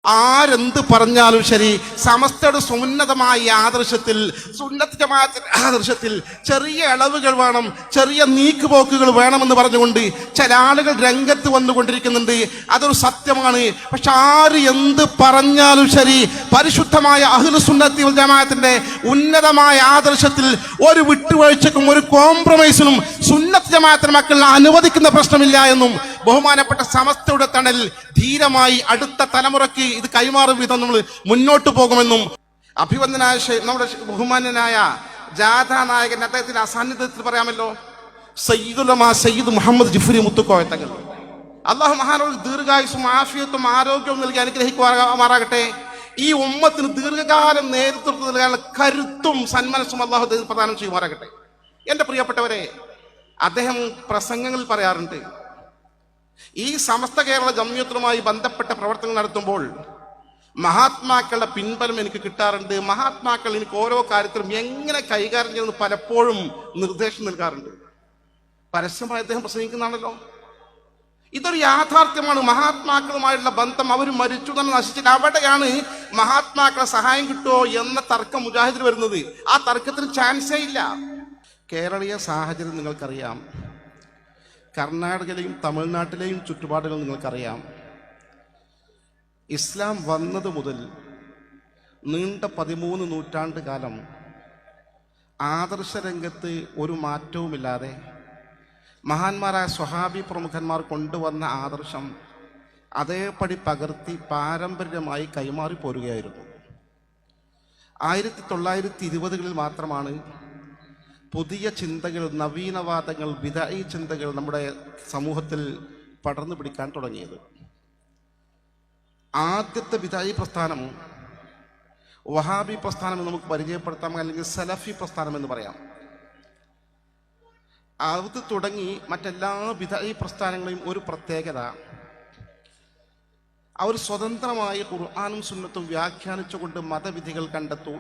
ആരെന്ത് പറഞ്ഞാലും ശരി, സമസ്തയുടെ സുന്നതമായ ആദർശത്തിൽ, സുന്നത്ത് ജമാഅത്തിന്റെ ആദർശത്തിൽ ചെറിയ ഇളവുകൾ വേണം, ചെറിയ നീക്കുപോക്കുകൾ വേണമെന്ന് പറഞ്ഞുകൊണ്ട് ചില ആളുകൾ രംഗത്ത് വന്നുകൊണ്ടിരിക്കുന്നുണ്ട്. അതൊരു സത്യമാണ്. പക്ഷെ ആര് എന്ത് പറഞ്ഞാലും ശരി, പരിശുദ്ധമായ അഹ്ലു സുന്നത്തി വൽ ജമാഅത്തിന്റെ ഉന്നതമായ ആദർശത്തിൽ ഒരു വിട്ടുവീഴ്ചക്കും ഒരു കോംപ്രമൈസിനും സുന്നത്ത് ജമാഅത്തിന്റെ മക്കൾ അനുവദിക്കുന്ന പ്രശ്നമില്ല എന്നും ബഹുമാനപ്പെട്ട സമസ്തയുടെ തണൽ ധീരമായി അടുത്ത തലമുറയ്ക്ക് ഇത് കൈമാറും വിധം നമ്മൾ മുന്നോട്ട് പോകുമെന്നും അഭിവന്ദനായ നമ്മുടെ ബഹുമാന്യനായ ജാഥാ നായകൻ അദ്ദേഹത്തിന്റെ അസാന്നിധ്യത്തിൽ പറയാമല്ലോ, സയ്യിദ് മുഹമ്മദ് ജിഫ്രി മുത്തുക്കോയ തങ്ങൾ അള്ളാഹു മഹാനോട് ദീർഘായുസും ആഫിയത്തും ആരോഗ്യവും നൽകി അനുഗ്രഹിക്കുമാറാകട്ടെ. ഈ ഉമ്മത്തിന് ദീർഘകാലം നേതൃത്വം നൽകാനുള്ള കരുത്തും സന്മനസ്സും അള്ളാഹു പ്രദാനം ചെയ്യുമാറാകട്ടെ. എന്റെ പ്രിയപ്പെട്ടവരെ, അദ്ദേഹം പ്രസംഗങ്ങളിൽ പറയാറുണ്ട്, ഈ സമസ്ത കേരള ജംഇയ്യത്തുമായി ബന്ധപ്പെട്ട പ്രവർത്തനങ്ങൾ നടത്തുമ്പോൾ മഹാത്മാക്കളുടെ പിൻബലം എനിക്ക് കിട്ടാറുണ്ട്. മഹാത്മാക്കൾ എനിക്ക് ഓരോ കാര്യത്തിലും എങ്ങനെ കൈകാര്യം ചെയ്യുന്നത് പലപ്പോഴും നിർദ്ദേശം നൽകാറുണ്ട്. പരസ്യമായി അദ്ദേഹം പ്രസംഗിക്കുന്നതാണല്ലോ. ഇതൊരു യാഥാർത്ഥ്യമാണ്. മഹാത്മാക്കളുമായുള്ള ബന്ധം, അവർ മരിച്ചു തന്നെ നശിച്ചിട്ട് അവിടെയാണ് മഹാത്മാക്കളെ സഹായം കിട്ടുമോ എന്ന തർക്കം മുജാഹിദിൽ വരുന്നത്. ആ തർക്കത്തിന് ചാൻസേ ഇല്ല. കേരളീയ സാഹചര്യം നിങ്ങൾക്കറിയാം. കർണാടകയിലെയും തമിഴ്നാട്ടിലെയും ചുറ്റുപാടുകൾ നിങ്ങൾക്കറിയാം. ഇസ്ലാം വന്നത് മുതൽ നീണ്ട 13 നൂറ്റാണ്ട് കാലം ആദർശ രംഗത്ത് ഒരു മാറ്റവുമില്ലാതെ മഹാന്മാരായ സ്വഹാബി പ്രമുഖന്മാർ കൊണ്ടുവന്ന ആദർശം അതേപടി പകർത്തി പാരമ്പര്യമായി കൈമാറി പോരുകയായിരുന്നു. 1920കളിൽ മാത്രമാണ് പുതിയ ചിന്തകൾ, നവീനവാദങ്ങൾ, ബിദഈ ചിന്തകൾ നമ്മുടെ സമൂഹത്തിൽ പടർന്നു പിടിക്കാൻ തുടങ്ങിയത്. ആദ്യത്തെ ബിദഈ പ്രസ്ഥാനം വഹാബി പ്രസ്ഥാനം എന്ന് നമുക്ക് പരിചയപ്പെടുത്താം, അല്ലെങ്കിൽ സലഫി പ്രസ്ഥാനം എന്ന് പറയാം. അത് തുടങ്ങി മറ്റെല്ലാ ബിദഈ പ്രസ്ഥാനങ്ങളെയും ഒരു പ്രത്യേകത, അവർ സ്വതന്ത്രമായി ഖുർആനും സുന്നത്തും വ്യാഖ്യാനിച്ചുകൊണ്ട് മതവിധികൾ കണ്ടെത്തൂ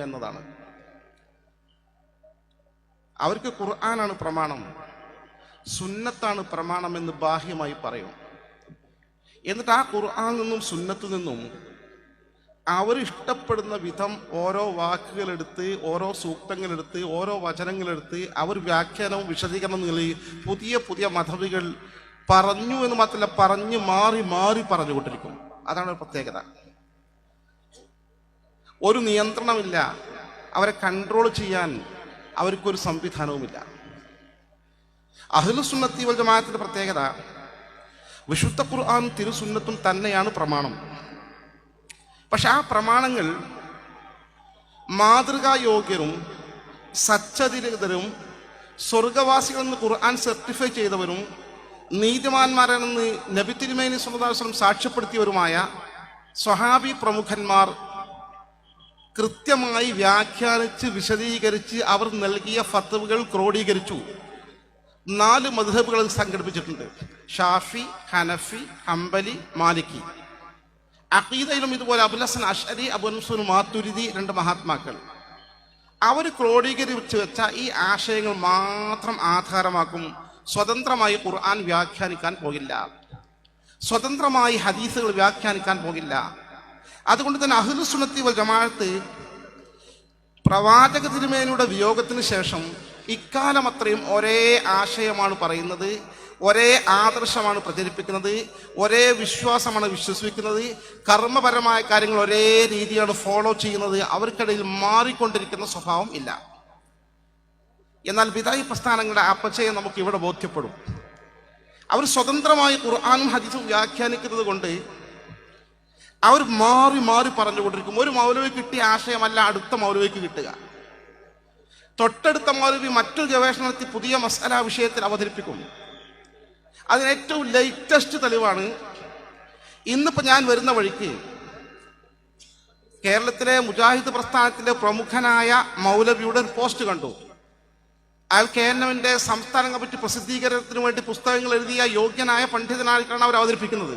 എന്നതാണ്. അവർക്ക് ഖുർആനാണ് പ്രമാണം, സുന്നത്താണ് പ്രമാണം എന്ന് ബാഹ്യമായി പറയും. എന്നിട്ട് ആ ഖുർആനിൽ നിന്നും സുന്നത്തിൽ നിന്നും അവരിഷ്ടപ്പെടുന്ന വിധം ഓരോ വാക്കുകളെടുത്ത്, ഓരോ സൂക്തങ്ങളെടുത്ത്, ഓരോ വചനങ്ങളെടുത്ത് അവർ വ്യാഖ്യാനവും വിശദീകരണവും നൽകി പുതിയ പുതിയ മതവികൾ പറഞ്ഞു എന്ന് മാത്രമല്ല, പറഞ്ഞ് മാറി മാറി പറഞ്ഞുകൊണ്ടിരിക്കും. അതാണ് ഒരു പ്രത്യേകത. ഒരു നിയന്ത്രണമില്ല, അവരെ കൺട്രോൾ ചെയ്യാൻ അവർക്കൊരു സംവിധാനവുമില്ല. അഹ്ലു സുന്നത്തി വൽ ജമാഅത്തിന്റെ പ്രത്യേകത, വിശുദ്ധ ഖുർആൻ തിരുസുന്നത്തും തന്നെയാണ് പ്രമാണം. പക്ഷെ ആ പ്രമാണങ്ങൾ മാതൃകായോഗ്യരും സച്ചരിതരും സ്വർഗവാസികളെന്ന് ഖുർആൻ സർട്ടിഫൈ ചെയ്തവരും നീതിമാന്മാരാണെന്ന് നബി തിരുമേനി സ്വല്ലല്ലാഹു അലൈഹി വസല്ലം സാക്ഷ്യപ്പെടുത്തിയവരുമായ സ്വഹാബി പ്രമുഖന്മാർ കൃത്യമായി വ്യാഖ്യാനിച്ച് വിശദീകരിച്ച് അവർ നൽകിയ ഫത്വകൾ ക്രോഡീകരിച്ചു. 4 മദ്ഹബുകൾ സംഘടിപ്പിച്ചിട്ടുണ്ട്: ഷാഫി, ഹനഫി, ഹംബലി, മാലിക്കി. അഖീദയിലും ഇതുപോലെ അബുൽ ഹസൻ അശ്അരി, അബൂ മൻസൂർ മാതുരിദി, 2 മഹാത്മാക്കൾ. അവർ ക്രോഡീകരിച്ച് വെച്ച ഈ ആശയങ്ങൾ മാത്രം ആധാരമാക്കും. സ്വതന്ത്രമായി ഖുർആൻ വ്യാഖ്യാനിക്കാൻ പോകില്ല, സ്വതന്ത്രമായി ഹദീസുകൾ വ്യാഖ്യാനിക്കാൻ പോകില്ല. അതുകൊണ്ട് തന്നെ അഹ്ലു സുന്നത്തി വൽ ജമാഅത്ത് പ്രവാചക തിരുമേനിയുടെ വിയോഗത്തിന് ശേഷം ഇക്കാലം അത്രയും ഒരേ ആശയമാണ് പറയുന്നത്, ഒരേ ആദർശമാണ് പ്രചരിപ്പിക്കുന്നത്, ഒരേ വിശ്വാസമാണ് വിശ്വസിക്കുന്നത്, കർമ്മപരമായ കാര്യങ്ങൾ ഒരേ രീതിയാണ് ഫോളോ ചെയ്യുന്നത്. അവർക്കിടയിൽ മാറിക്കൊണ്ടിരിക്കുന്ന സ്വഭാവം ഇല്ല. എന്നാൽ ബിദഈ പ്രസ്ഥാനങ്ങളുടെ അപചയം നമുക്ക് ഇവിടെ ബോധ്യപ്പെടും. അവർ സ്വതന്ത്രമായി ഖുർആനും ഹദീസും വ്യാഖ്യാനിക്കുന്നത് കൊണ്ട് അവർ മാറി മാറി പറഞ്ഞുകൊണ്ടിരിക്കും. ഒരു മൗലവിക്ക് കിട്ടിയ ആശയമല്ല അടുത്ത മൗലവിക്ക് കിട്ടുക. തൊട്ടടുത്ത മൗലവി മറ്റൊരു ഗവേഷണം നടത്തി പുതിയ മസ്അല വിഷയത്തിൽ അവതരിപ്പിക്കും. അതിന് ഏറ്റവും ലേറ്റസ്റ്റ് തെളിവാണ്, ഇന്നിപ്പോൾ ഞാൻ വരുന്ന വഴിക്ക് കേരളത്തിലെ മുജാഹിദ് പ്രസ്ഥാനത്തിലെ പ്രമുഖനായ മൗലവിയുടെ ഒരു പോസ്റ്റ് കണ്ടു. അയാൾ KNMന്റെ സംസ്ഥാന കമ്മിറ്റി പ്രസിദ്ധീകരണത്തിന് വേണ്ടി പുസ്തകങ്ങൾ എഴുതിയ യോഗ്യനായ പണ്ഡിതനായിട്ടാണ് അവർ അവതരിപ്പിക്കുന്നത്.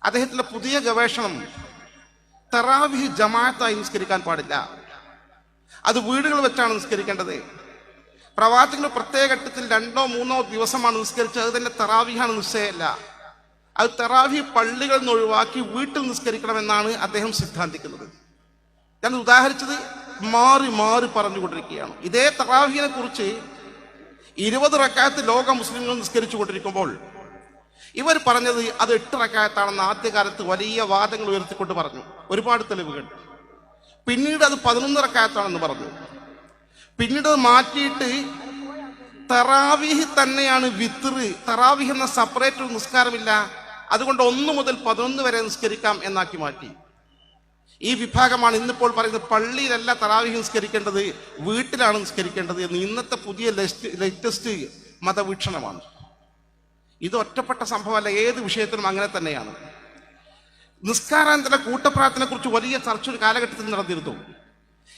അദ്ദേഹത്തിന്റെ പുതിയ ഗവേഷണം, തറാവിഹ് ജമാഅത്തായി നിസ്കരിക്കാൻ പാടില്ല, അത് വീടുകൾ വെച്ചാണ് നിസ്കരിക്കേണ്ടത്. പ്രവാചകന്റെ പ്രത്യേക ഘട്ടത്തിൽ 2-3 ദിവസമാണ് നിസ്കരിച്ചത്, അത് തന്നെ തറാവിഹാണ്, നിശ്ചയമല്ല. അത് തറാവി പള്ളികളിൽ നിന്ന് ഒഴിവാക്കി വീട്ടിൽ നിസ്കരിക്കണമെന്നാണ് അദ്ദേഹം സിദ്ധാന്തിക്കുന്നത്. ഞാൻ ഉദാഹരിച്ചത് മാറി മാറി പറഞ്ഞുകൊണ്ടിരിക്കുകയാണ്. ഇതേ തറാവിയെ കുറിച്ച് 20 റക്അത്ത് ലോക മുസ്ലിങ്ങൾ നിസ്കരിച്ചു കൊണ്ടിരിക്കുമ്പോൾ ഇവർ പറഞ്ഞത് അത് 8 റക്അത്താണെന്ന് ആദ്യകാലത്ത് വലിയ വാദങ്ങൾ ഉയർത്തിക്കൊണ്ട് പറഞ്ഞു, ഒരുപാട് തെളിവുകൾ. പിന്നീട് അത് 11 റക്അത്താണെന്ന് പറഞ്ഞു. പിന്നീട് അത് മാറ്റിയിട്ട് തറാവീഹ് തന്നെയാണ് വിത്ർ, തറാവീഹ് എന്ന സെപ്പറേറ്റ് ഒരു നിസ്കാരമില്ല, അതുകൊണ്ട് 1 മുതൽ 11 വരെ നിസ്കരിക്കാം എന്നാക്കി മാറ്റി. ഈ വിഭാഗമാണ് ഇന്നിപ്പോൾ പറയുന്നത് പള്ളിയിലല്ല തറാവീഹ് നിസ്കരിക്കേണ്ടത്, വീട്ടിലാണ് നിസ്കരിക്കേണ്ടത് എന്ന് ഇന്നത്തെ പുതിയ ലേറ്റസ്റ്റ് മതവീക്ഷണമാണ്. ഇത് ഒറ്റപ്പെട്ട സംഭവമല്ല, ഏത് വിഷയത്തിലും അങ്ങനെ തന്നെയാണ്. നിസ്കാരാനന്തര കൂട്ടപ്രാർത്ഥനയെ കുറിച്ച് വലിയ ചർച്ച ഒരു കാലഘട്ടത്തിൽ നടന്നിരുന്നു.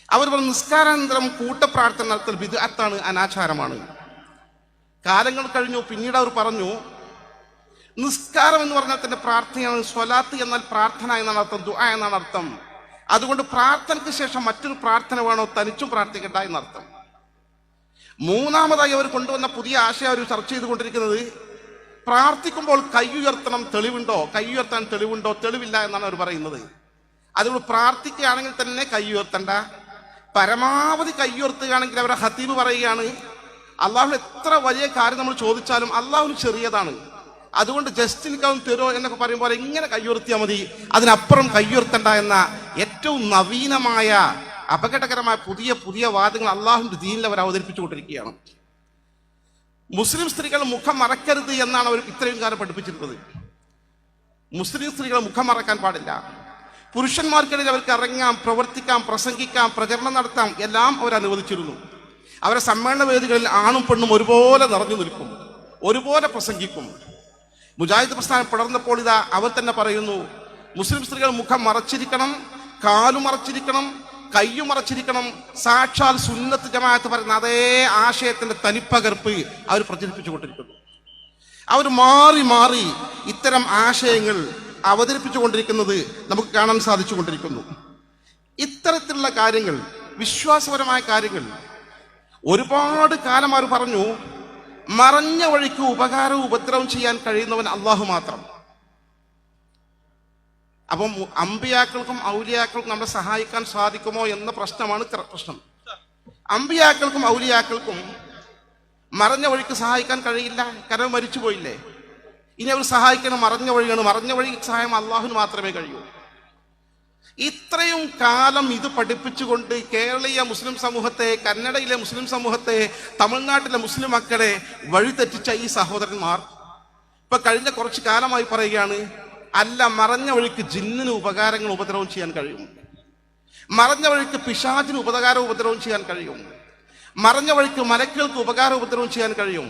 അവർ പറഞ്ഞു നിസ്കാരാനന്തരം കൂട്ടപ്രാർത്ഥന നടത്തൽ ബിദ്അത്താണ്, അനാചാരമാണ്. കാലങ്ങൾ കഴിഞ്ഞു. പിന്നീട് അവർ പറഞ്ഞു നിസ്കാരം എന്ന് പറഞ്ഞാൽ തന്നെ പ്രാർത്ഥനയാണ്, സ്വലാത്ത് എന്നാൽ പ്രാർത്ഥന എന്നാണ് അർത്ഥം, ദുആ എന്നാണ് അർത്ഥം. അതുകൊണ്ട് പ്രാർത്ഥനയ്ക്ക് ശേഷം മറ്റൊരു പ്രാർത്ഥന വേണോ, തനിച്ചും പ്രാർത്ഥിക്കണ്ട എന്നർത്ഥം. മൂന്നാമതായി അവർ കൊണ്ടുവന്ന പുതിയ ആശയം അവർ ചർച്ച ചെയ്തുകൊണ്ടിരിക്കുന്നത് പ്രാർത്ഥിക്കുമ്പോൾ കൈ ഉയർത്തണം, തെളിവുണ്ടോ, കൈ ഉയർത്താൻ തെളിവുണ്ടോ, തെളിവില്ല എന്നാണ് അവർ പറയുന്നത്. അതുകൊണ്ട് പ്രാർത്ഥിക്കുകയാണെങ്കിൽ തന്നെ കൈ ഉയർത്തണ്ട, പരമാവധി കൈ ഉയർത്തുകയാണെങ്കിൽ അവരുടെ ഹത്തീബ് പറയുകയാണ് അള്ളാഹു എത്ര വലിയ കാര്യം നമ്മൾ ചോദിച്ചാലും അള്ളാഹുവിന് ചെറിയതാണ്, അതുകൊണ്ട് ജസ്റ്റ് എനിക്കതൊന്ന് തരുമോ എന്നൊക്കെ പറയുമ്പോൾ ഇങ്ങനെ കയ്യുയർത്തിയാൽ മതി, അതിനപ്പുറം കയ്യുയർത്തണ്ട എന്ന ഏറ്റവും നവീനമായ അപകടകരമായ പുതിയ പുതിയ വാദങ്ങൾ അള്ളാഹുവിന്റെ ദീനിൽ അവർ അവതരിപ്പിച്ചുകൊണ്ടിരിക്കുകയാണ്. മുസ്ലിം സ്ത്രീകൾ മുഖം മറക്കരുത് എന്നാണ് അവർ ഇത്രയും കാലം പഠിപ്പിച്ചിരുന്നത്. മുസ്ലിം സ്ത്രീകൾ മുഖം മറക്കാൻ പാടില്ല. പുരുഷന്മാർക്കിടയിൽ അവർക്ക് ഇറങ്ങാം, പ്രവർത്തിക്കാം, പ്രസംഗിക്കാം, പ്രചരണം നടത്താം, എല്ലാം അവർ അനുവദിച്ചിരുന്നു. അവരെ സമ്മേളന വേദികളിൽ ആണും പെണ്ണും ഒരുപോലെ നിറഞ്ഞു നിൽക്കും, ഒരുപോലെ പ്രസംഗിക്കും. മുജാഹിദ് പ്രസ്ഥാനം പടർന്നപ്പോൾ ഇതാ അവർ തന്നെ പറയുന്നു മുസ്ലിം സ്ത്രീകൾ മുഖം മറച്ചിരിക്കണം, കാലു മറച്ചിരിക്കണം, കയ്യു മറച്ചിരിക്കണം. സാക്ഷാൽ സുന്നത്ത് ജമാഅത്ത് പറയുന്ന അതേ ആശയത്തിന്റെ തനിപ്പകർപ്പ് അവർ പ്രചരിപ്പിച്ചുകൊണ്ടിരിക്കുന്നു. അവർ മാറി മാറി ഇത്തരം ആശയങ്ങൾ അവതരിപ്പിച്ചുകൊണ്ടിരിക്കുന്നത് നമുക്ക് കാണാൻ സാധിച്ചുകൊണ്ടിരിക്കുന്നു. ഇത്തരത്തിലുള്ള കാര്യങ്ങൾ, വിശ്വാസപരമായ കാര്യങ്ങൾ ഒരുപാട് കാലം അവർ പറഞ്ഞു മറഞ്ഞ വഴിക്ക് ഉപകാരവും ഉപദ്രവം ചെയ്യാൻ കഴിയുന്നവൻ അള്ളാഹു മാത്രം. അപ്പം അമ്പിയാക്കൾക്കും ഔലിയാക്കൾക്കും നമ്മളെ സഹായിക്കാൻ സാധിക്കുമോ എന്ന പ്രശ്നമാണ് പ്രശ്നം. അമ്പിയാക്കൾക്കും ഔലിയാക്കൾക്കും മറഞ്ഞ വഴിക്ക് സഹായിക്കാൻ കഴിയില്ല, കാരണം മരിച്ചു പോയില്ലേ. ഇനി അവർ സഹായിക്കണം മറഞ്ഞ വഴിയാണ്, മറഞ്ഞ വഴി സഹായം അള്ളാഹുവിന് മാത്രമേ കഴിയൂ. ഇത്രയും കാലം ഇത് പഠിപ്പിച്ചുകൊണ്ട് കേരളീയ മുസ്ലിം സമൂഹത്തെ, കന്നഡയിലെ മുസ്ലിം സമൂഹത്തെ, തമിഴ്നാട്ടിലെ മുസ്ലിം മക്കളെ വഴിതെറ്റിച്ച ഈ സഹോദരന്മാർ ഇപ്പൊ കഴിഞ്ഞ കുറച്ച് കാലമായി പറയുകയാണ് അല്ല, മറഞ്ഞ വഴിക്ക് ജിന്നിന് ഉപകാരങ്ങൾ ഉപദ്രവം ചെയ്യാൻ കഴിയും, മറഞ്ഞ വഴിക്ക് പിശാചിന് ഉപകാരവും ഉപദ്രവം ചെയ്യാൻ കഴിയും, മറഞ്ഞ വഴിക്ക് മലക്കുകൾക്ക് ഉപകാരം ഉപദ്രവം ചെയ്യാൻ കഴിയും.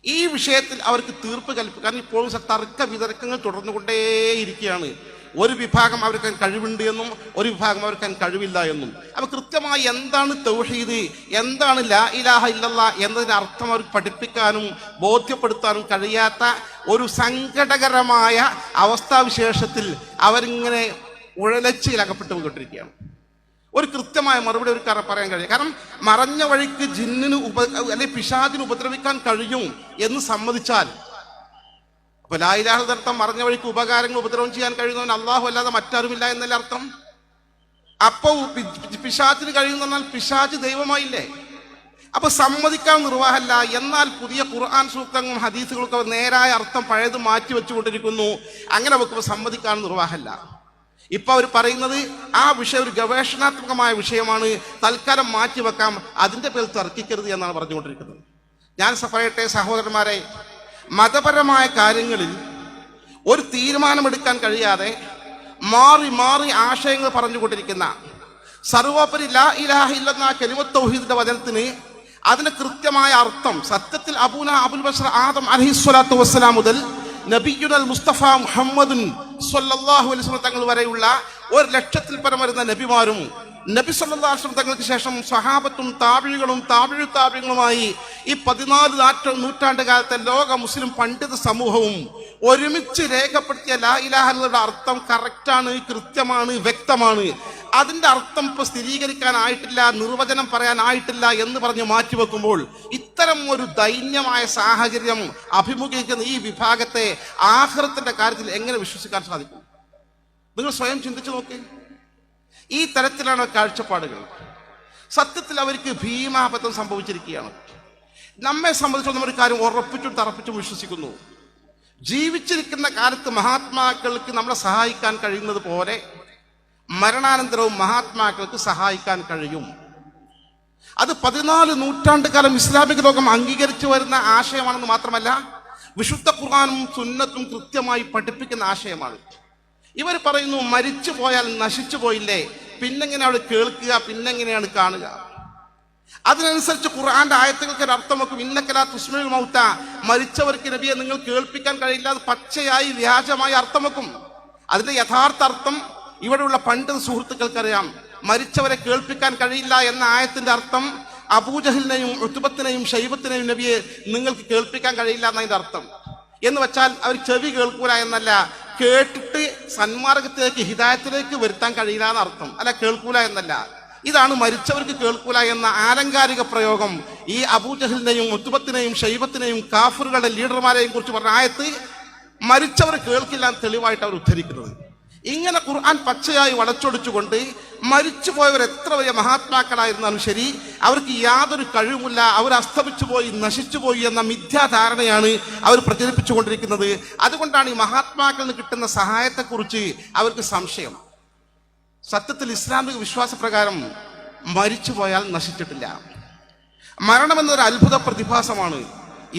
ഈ വിഷയത്തിൽ അവർക്ക് തീർപ്പ് കൽപ്പിക്കാൻ ഇപ്പോഴും തർക്ക വിതർക്കങ്ങൾ തുടർന്നുകൊണ്ടേയിരിക്കുകയാണ്. ഒരു വിഭാഗം അവർക്ക് കഴിവുണ്ട് എന്നും ഒരു വിഭാഗം അവർക്ക് കഴിവില്ല എന്നും. അപ്പൊ കൃത്യമായി എന്താണ് തൗഹീദ്, എന്താണ് ലാ ഇലാഹ ഇല്ലല്ലാഹ് എന്നതിന്റെ അർത്ഥം അവർക്ക് പഠിപ്പിക്കാനും ബോധ്യപ്പെടുത്താനും കഴിയാത്ത ഒരു സങ്കടകരമായ അവസ്ഥാവിശേഷത്തിൽ അവരിങ്ങനെ ഉഴലച്ചിൽ അകപ്പെട്ടു കൊണ്ടിരിക്കുകയാണ്. ഒരു കൃത്യമായ മറുപടി ഒരു പറയാൻ കഴിയും. കാരണം മറഞ്ഞ വഴിക്ക് ജിന്നിന് അല്ലെങ്കിൽ പിശാചിന് ഉപദ്രവിക്കാൻ കഴിയും എന്ന് സമ്മതിച്ചാൽ, അപ്പൊ ലാ ഇലാഹ അർത്ഥം മറഞ്ഞ വഴിക്ക് ഉപകാരങ്ങൾ ഉപദ്രവം ചെയ്യാൻ കഴിയുന്നവൻ അള്ളാഹു അല്ലാതെ മറ്റാരുമില്ല എന്നല്ല അർത്ഥം. അപ്പൊ പിശാചിന് കഴിയുന്ന പറഞ്ഞാൽ പിശാച് ദൈവമായില്ലേ? അപ്പൊ സമ്മതിക്കാൻ നിർവാഹമല്ല. എന്നാൽ പുതിയ ഖുർആൻ സൂക്തങ്ങളും ഹദീസുകളൊക്കെ നേരായ അർത്ഥം പഴയത് മാറ്റി വെച്ചുകൊണ്ടിരിക്കുന്നു. അങ്ങനെ വെക്കുമ്പോൾ സമ്മതിക്കാൻ നിർവാഹമല്ല. ഇപ്പൊ അവർ പറയുന്നത് ആ വിഷയം ഒരു ഗവേഷണാത്മകമായ വിഷയമാണ്, തൽക്കാലം മാറ്റിവെക്കാം, അതിന്റെ പേരിൽ തർക്കിക്കരുത് എന്നാണ് പറഞ്ഞുകൊണ്ടിരിക്കുന്നത്. ഞാൻ പറയട്ടെ സഹോദരന്മാരെ, മതപരമായ കാര്യങ്ങളിൽ ഒരു തീരുമാനമെടുക്കാൻ കഴിയാതെ മാറി മാറി ആശയങ്ങൾ പറഞ്ഞുകൊണ്ടിരിക്കുന്ന, സർവോപരി ലാ ഇലാഹ ഇല്ലല്ലാഹ് കലിമത്ത് തൗഹീദിന്റെ വചനത്തിന് അതിന് കൃത്യമായ അർത്ഥം സത്യത്തിൽ അബുൽ ബശർ ആദം അലൈഹിസ്സലാത്തു വസ്സലാം മുതൽ നബിയുൽ മുസ്തഫ മുഹമ്മദുൻ സ്വല്ലല്ലാഹു അലൈഹി വസല്ലം തങ്ങൾ വരെയുള്ള 1,00,000-ൽ പരം വരുന്ന നബിമാരും നബി സല്ലല്ലാഹു അലൈഹി വസല്ലം തങ്ങൾക്ക് ശേഷം സ്വഹാബത്തും താബിഈകളുമായി ഈ 14 നൂറ്റാണ്ട് കാലത്തെ ലോക മുസ്ലിം പണ്ഡിത സമൂഹവും ഒരുമിച്ച് രേഖപ്പെടുത്തിയ ലാ ഇലാഹ ഇല്ലല്ലാഹുടെ അർത്ഥം കറക്റ്റാണ്, കൃത്യമാണ്, വ്യക്തമാണ്. അതിന്റെ അർത്ഥം ഇപ്പൊ സ്ഥിരീകരിക്കാനായിട്ടില്ല, നിർവചനം പറയാനായിട്ടില്ല എന്ന് പറഞ്ഞ് മാറ്റിവെക്കുമ്പോൾ ഇത്തരം ഒരു ദൈന്യമായ സാഹചര്യം അഭിമുഖീകരിക്കുന്ന ഈ വിഭാഗത്തെ ആഖിറത്തിന്റെ കാര്യത്തിൽ എങ്ങനെ വിശ്വസിക്കാൻ സാധിക്കും? നിങ്ങൾ സ്വയം ചിന്തിച്ചു നോക്കേ. ഈ തരത്തിലാണ് കാഴ്ചപ്പാടുകൾ. സത്യത്തിൽ അവർക്ക് ഭീമാപത്തം സംഭവിച്ചിരിക്കുകയാണ്. നമ്മെ സംബന്ധിച്ചിടത്തോളം ഒരു കാര്യം ഉറപ്പിച്ചും തറപ്പിച്ചും വിശ്വസിക്കുന്നു. ജീവിച്ചിരിക്കുന്ന കാലത്ത് മഹാത്മാക്കൾക്ക് നമ്മളെ സഹായിക്കാൻ കഴിയുന്നത് പോലെ മരണാനന്തരവും മഹാത്മാക്കൾക്ക് സഹായിക്കാൻ കഴിയും. അത് 14 നൂറ്റാണ്ട് കാലം ഇസ്ലാമിക ലോകം അംഗീകരിച്ചു വരുന്ന ആശയമാണെന്ന് മാത്രമല്ല, വിശുദ്ധ ഖുർആനും സുന്നത്തും കൃത്യമായി പഠിപ്പിക്കുന്ന ആശയമാണ്. ഇവർ പറയുന്നു, മരിച്ചു പോയാൽ നശിച്ചു പോയില്ലേ, പിന്നെങ്ങനെ അവിടെ കേൾക്കുക, പിന്നെങ്ങനെയാണ് കാണുക? അതിനനുസരിച്ച് ഖുർആന്റെ ആയത്തുകൾക്ക് ഒരു അർത്ഥം വെക്കും. ഇന്നക്കലാ തുസ്മിഉൽ മൗത, മരിച്ചവർക്ക് നബിയെ നിങ്ങൾ കേൾപ്പിക്കാൻ കഴിയില്ല. അത് പച്ചയായി വ്യാജമായി അർത്ഥം വെക്കും. അതിന്റെ യഥാർത്ഥ അർത്ഥം ഇവിടെയുള്ള പണ്ഡിത സുഹൃത്തുക്കൾക്കറിയാം. മരിച്ചവരെ കേൾപ്പിക്കാൻ കഴിയില്ല എന്ന ആയത്തിന്റെ അർത്ഥം അബൂജഹലിനെയും ഉത്ബത്തിനെയും ഷൈബത്തിനെയും നബിയെ നിങ്ങൾക്ക് കേൾപ്പിക്കാൻ കഴിയില്ല എന്നതിന്റെ അർത്ഥം. എന്ന് വെച്ചാൽ അവർ ചെവി കേൾക്കൂല എന്നല്ല, കേട്ടിട്ട് സന്മാർഗത്തിലേക്ക് ഹിദായത്തിലേക്ക് വരുത്താൻ കഴിയില്ല എന്ന അർത്ഥം. അല്ല, കേൾക്കൂല എന്നല്ല. ഇതാണ് മരിച്ചവർക്ക് കേൾക്കൂല എന്ന ആലങ്കാരിക പ്രയോഗം ഈ അബൂജഹലിനെയും ഉത്ബത്തിനെയും ഷൈബത്തിനെയും കാഫറുകളുടെ ലീഡർമാരെയും കുറിച്ച് പറഞ്ഞ ആയത്ത് മരിച്ചവർ കേൾക്കില്ല എന്ന് തെളിവായിട്ട് അവർ ഉദ്ധരിക്കുന്നത്. ഇങ്ങനെ ഖുർആൻ പച്ചയായി വളച്ചൊടിച്ചുകൊണ്ട് മരിച്ചുപോയവർ എത്ര വലിയ മഹാത്മാക്കളായിരുന്നാലും ശരി, അവർക്ക് യാതൊരു കഴിവുമില്ല, അവർ അസ്തമിച്ചു പോയി, നശിച്ചുപോയി എന്ന മിഥ്യാധാരണയാണ് അവർ പ്രചരിപ്പിച്ചുകൊണ്ടിരിക്കുന്നത്. അതുകൊണ്ടാണ് ഈ മഹാത്മാക്കളിൽ കിട്ടുന്ന സഹായത്തെക്കുറിച്ച് അവർക്ക് സംശയം. സത്യത്തിൽ ഇസ്ലാമിക വിശ്വാസപ്രകാരം മരിച്ചുപോയാൽ നശിച്ചിട്ടില്ല. മരണമെന്നൊരു അത്ഭുത പ്രതിഭാസമാണ്.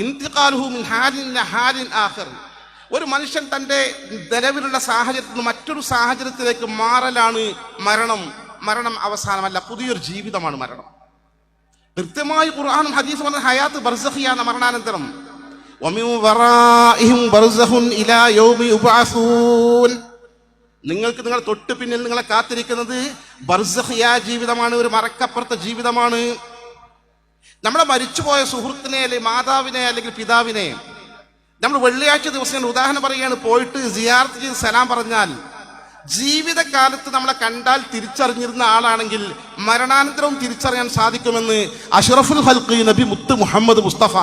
ഇന്തിഖാലുഹു മിൻ ഹാലിൻ ഇലാ ഹാലിൻ ആഖിർ. ഒരു മനുഷ്യൻ തൻ്റെ നിലവിലുള്ള സാഹചര്യത്തിൽ നിന്ന് മറ്റൊരു സാഹചര്യത്തിലേക്ക് മാറലാണ് മരണം. മരണം അവസാനമല്ല, പുതിയൊരു ജീവിതമാണ് മരണം. കൃത്യമായി ഖുർആനും ഹദീസും പറഞ്ഞ ഹയാത്ത് ബർസഖിയാണ് മരണാനന്തരം. വമിൻ വറാഇഹിം ബർസഖുൻ ഇലാ യൗമി യുബ്അസൂൻ. നിങ്ങൾക്ക് നിങ്ങളെ തൊട്ട് പിന്നിൽ നിങ്ങളെ കാത്തിരിക്കുന്നത് ബർസഖിയ ജീവിതമാണ്, ഒരു മറക്കപ്പുറത്തെ ജീവിതമാണ്. നമ്മളെ മരിച്ചുപോയ സുഹൃത്തിനെ അല്ലെങ്കിൽ മാതാവിനെ അല്ലെങ്കിൽ പിതാവിനെ നമ്മൾ വെള്ളിയാഴ്ച ദിവസം ഉദാഹരണം പറയുകയാണ്, പോയിട്ട് സിയാറത്ത് ചെയ്ത് സലാം പറഞ്ഞാൽ ജീവിതകാലത്ത് നമ്മളെ കണ്ടാൽ തിരിച്ചറിഞ്ഞിരുന്ന ആളാണെങ്കിൽ മരണാനന്തരവും തിരിച്ചറിയാൻ സാധിക്കുമെന്ന് അഷ്റഫുൽ ഖൽഖി നബി മുത്ത് മുഹമ്മദ് മുസ്തഫ.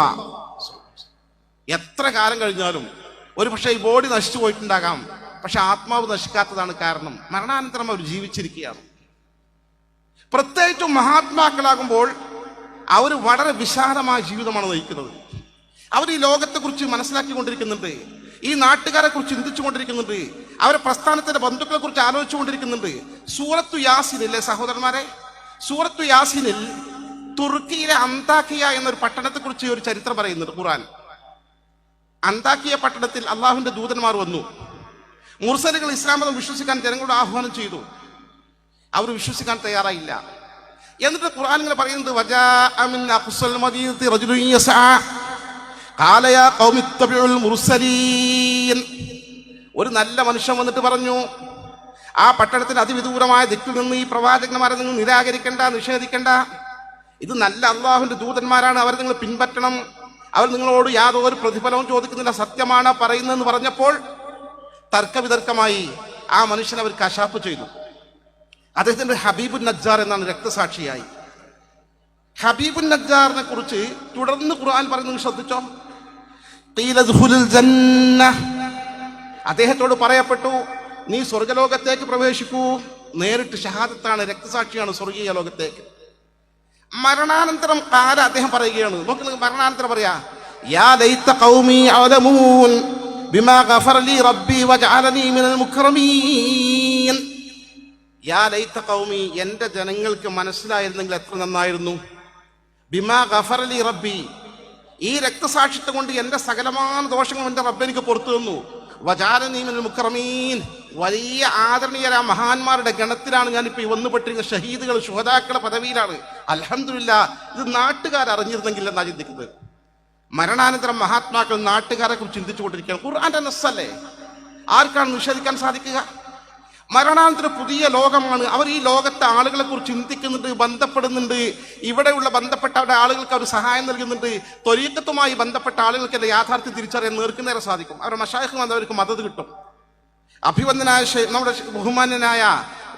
എത്ര കാലം കഴിഞ്ഞാലും ഒരു പക്ഷേ ഈ ബോഡി നശിച്ചു പോയിട്ടുണ്ടാകാം, പക്ഷെ ആത്മാവ് നശിക്കാത്തതാണ് കാരണം. മരണാനന്തരം അവർ ജീവിച്ചിരിക്കുകയാണ്. പ്രത്യേകിച്ചും മഹാത്മാക്കളാകുമ്പോൾ അവർ വളരെ വിശാലമായ ജീവിതമാണ് നയിക്കുന്നത്. അവർ ഈ ലോകത്തെക്കുറിച്ച് മനസ്സിലാക്കിക്കൊണ്ടിരിക്കുന്നുണ്ട്, ഈ നാട്ടുകാരെ കുറിച്ച് ചിന്തിച്ചുകൊണ്ടിരിക്കുന്നുണ്ട്, അവരെ പ്രസ്ഥാനത്തിന്റെ ബന്ധുക്കളെ കുറിച്ച് ആലോചിച്ചുകൊണ്ടിരിക്കുന്നുണ്ട്. സൂറത്തു യാസീനിലെ സഹോദരന്മാരെ, സൂറത്തു യാസീനിൽ തുർക്കിയിലെ അന്താക്കിയ എന്നൊരു പട്ടണത്തെ കുറിച്ച് ഒരു ചരിത്രം പറയുന്നുണ്ട് ഖുർആൻ. അന്താക്കിയ പട്ടണത്തിൽ അള്ളാഹുവിന്റെ ദൂതന്മാർ വന്നു. മുർസലുകൾ ഇസ്ലാം മതം വിശ്വസിക്കാൻ ജനങ്ങളോട് ആഹ്വാനം ചെയ്തു. അവർ വിശ്വസിക്കാൻ തയ്യാറായില്ല. എന്നിട്ട് ഖുർആൻ ഇങ്ങനെ പറയുന്നത്, വജാഅ മിൻ അഖ്സൽ മദീനത്തി റജുലുൻ യസ്ആ ഖാല യാ ഖൗമി ഇത്തബിഉൽ മുർസലീൻ. ഒരു നല്ല മനുഷ്യൻ വന്നിട്ട് പറഞ്ഞു, ആ പട്ടണത്തിന് അതിവിദൂരമായ ദിക്കിൽ നിന്ന് ഈ പ്രവാചകന്മാരെ നിങ്ങൾ നിരാകരിക്കണ്ട, നിഷേധിക്കണ്ട. ഇത് നല്ല അള്ളാഹുവിന്റെ ദൂതന്മാരാണ്, അവരെ നിങ്ങൾ പിൻപറ്റണം. അവർ നിങ്ങളോട് യാതൊരു പ്രതിഫലവും ചോദിക്കുന്നില്ല, സത്യമാണ് പറയുന്നതെന്ന് പറഞ്ഞപ്പോൾ തർക്കവിതർക്കമായി ആ മനുഷ്യൻ അവർ കശാപ്പ് ചെയ്തു. അദ്ദേഹത്തിന്റെ ഹബീബുൻ നജ്ജാർ എന്നാണ് രക്തസാക്ഷിയായി. ഹബീബുൻ നജ്ജാറിനെ കുറിച്ച് തുടർന്ന് ഖുർആൻ പറയുന്നത് ശ്രദ്ധിച്ചോ. ഖീല ദുഖുലുൽ ജന്ന, അദ്ദേഹത്തോട് പറയപ്പെട്ടു, നീ സ്വർഗലോകത്തേക്ക് പ്രവേശിക്കൂ. നേരിട്ട് ഷഹാദത്താണ്, രക്തസാക്ഷിയാണ് സ്വർഗീയ ലോകത്തേക്ക്. മരണാനന്തരം കാല അദ്ദേഹം പറയുകയാണ്, നോക്ക് മരണാനന്തരം പറയാ, യാ ലൈത ഖൗമി അലമൂൻ ബിമാ ഗഫറ ലി റബ്ബി വജഅലനി മിനൽ മുക്രമീൻ. യാ ലൈത ഖൗമി, എന്റെ ജനങ്ങൾക്ക് മനസ്സിലായിരുന്നെങ്കിൽ എത്ര നന്നായിരുന്നു. ബിമാ ഗഫറ ലി റബ്ബി, ഈ രക്തസാക്ഷിത്വം കൊണ്ട് എന്റെ സകലമായ ദോഷങ്ങളും എന്റെ റബ്ബ് എനിക്ക് പുറത്തു തന്നു. വജഅലനി മിനൽ മുക്രമീൻ, വലിയ ആദരണീയരായ മഹാന്മാരുടെ ഗണത്തിലാണ് ഞാനിപ്പോൾ ഈ വന്നുപെട്ടിരിക്കുന്ന ഷഹീദുകൾ, ശുഹദാക്കളുടെ പദവിയിലാണ്. അൽഹംദുലില്ലാഹ്. ഇത് നാട്ടുകാർ അറിഞ്ഞിരുന്നെങ്കിൽ എന്നാ ചിന്തിക്കുന്നത്. മരണാനന്തരം മഹാത്മാക്കൾ നാട്ടുകാരെ കുറിച്ച് ചിന്തിച്ചുകൊണ്ടിരിക്കുകയാണ്. ഖുർആന്റെ നസ്സല്ലേ, ആർക്കാണ് നിഷേധിക്കാൻ സാധിക്കുക? മരണാനന്തര പുതിയ ലോകമാണ്. അവർ ഈ ലോകത്തെ ആളുകളെ കുറിച്ച് ചിന്തിക്കുന്നുണ്ട്, ബന്ധപ്പെടുന്നുണ്ട്. ഇവിടെയുള്ള ബന്ധപ്പെട്ട ആളുകൾക്ക് അവർ സഹായം നൽകുന്നുണ്ട്. ത്വരീഖത്തുമായി ബന്ധപ്പെട്ട ആളുകൾക്ക് അത് യാഥാർത്ഥ്യം തിരിച്ചറിയാൻ നേർക്കുനേരെ സാധിക്കും. അവരുടെ മശായിഖ് വന്നവർക്ക് മദത് കിട്ടും. അഭിവന്ദനായ നമ്മുടെ ബഹുമാന്യനായ